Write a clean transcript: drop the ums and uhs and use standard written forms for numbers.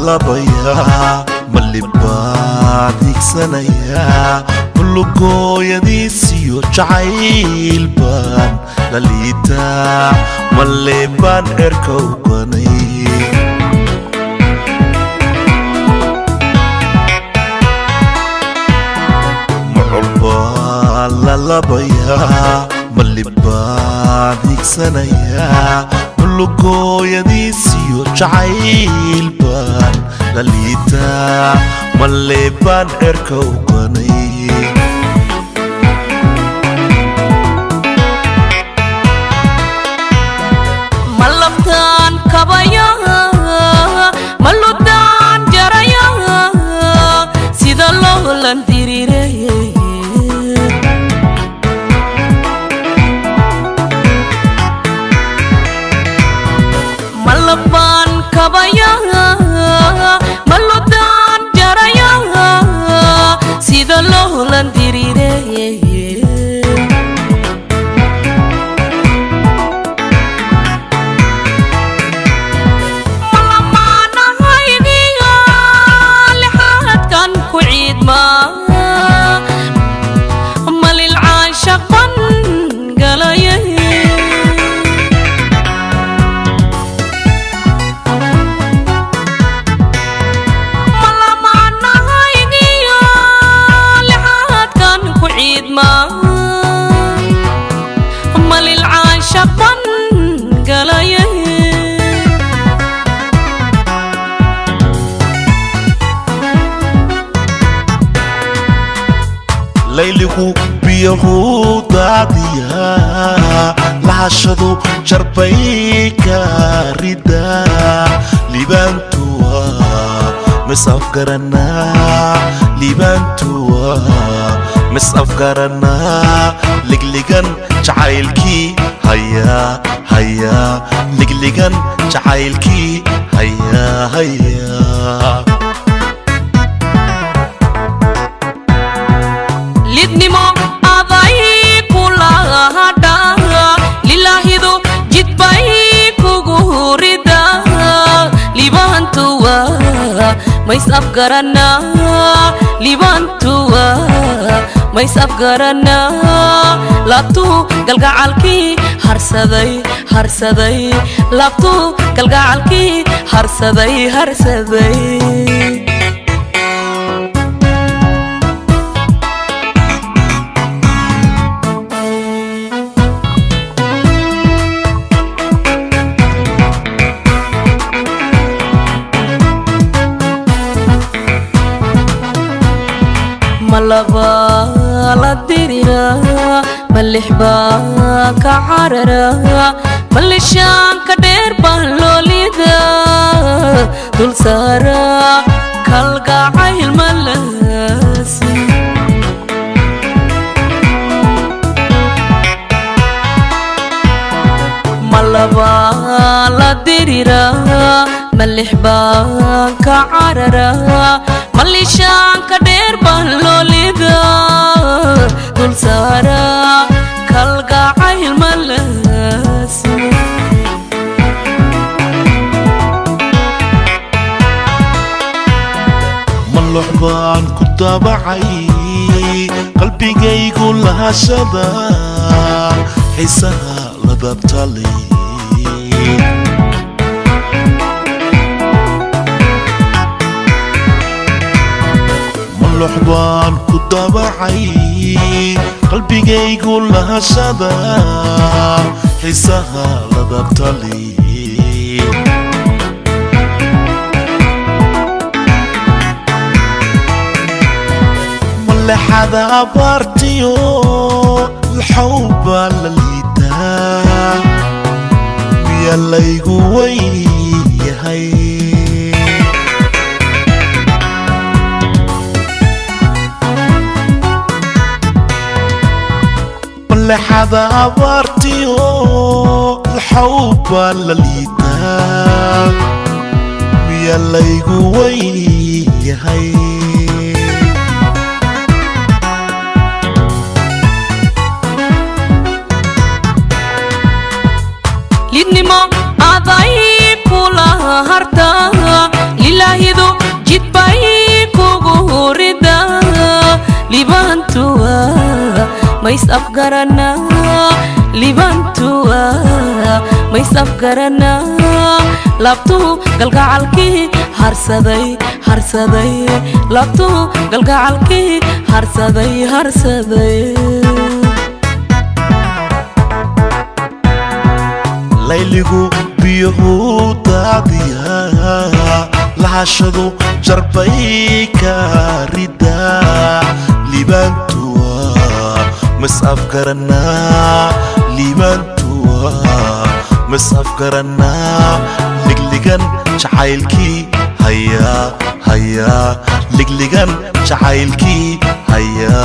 lalabayaa malibaan higsanayaa mulugooyadiisiyo jacayl baan la liitaa malle baan erka u ganay mucul baan lalabayaa malibaan higsanayaa mulugooyadiisiyo jacayl baan la liitaa malle baan erka u ganay malabtaan kabaya maludaan jaraya sida loolan diriirey malabaan kabaya maludaan jaraya sida loolan diriirey layligu biyahu daadiyaa lahashadu jarbay ka ridaa libaantuwa misafgaranaa libaantuwa misafgaranaa ligligan jacaylkii hayaa hayaa ligligan jacaylkii hayaa hayaa lidnimo aday kula hadha lilaahidu jidbay kugu rida libaantuwa mays afgaranaa libaantuwa mays afgaranaa laabtu galgacalkii harsaday harsaday laabtu galgacalkii harsaday harsaday malaba la dirira malixba ka carara malishaan ka dheer baan loolida dul saara kalgacayl malasi malaba la dirira malixba ka carara malishaan ka dheer baan loolida dul saara kalgacayl malasi malux baan ku daabacay qalbigaygu lahashada xiisaha la dabtalay malux ku daabacay qalbigaygu lahashada xiisaha la dabtalay malexada abaartiyo الحوبة لليدا يلا يقوي هاي ولا حدا عبرتيو الحوبة لليدا يلا يقوي هاي lidnimo aday kula harta ilaahidu mays afgarana libantua mays afgarana labtu galgacalki harsaday labtu galgacalki harsaday layligu biyuhu daadiya lahashadu jarbay ka rida libantua mas afgarana libantua mas afgarana ligligan jacaylki haya ligligan jacaylki haya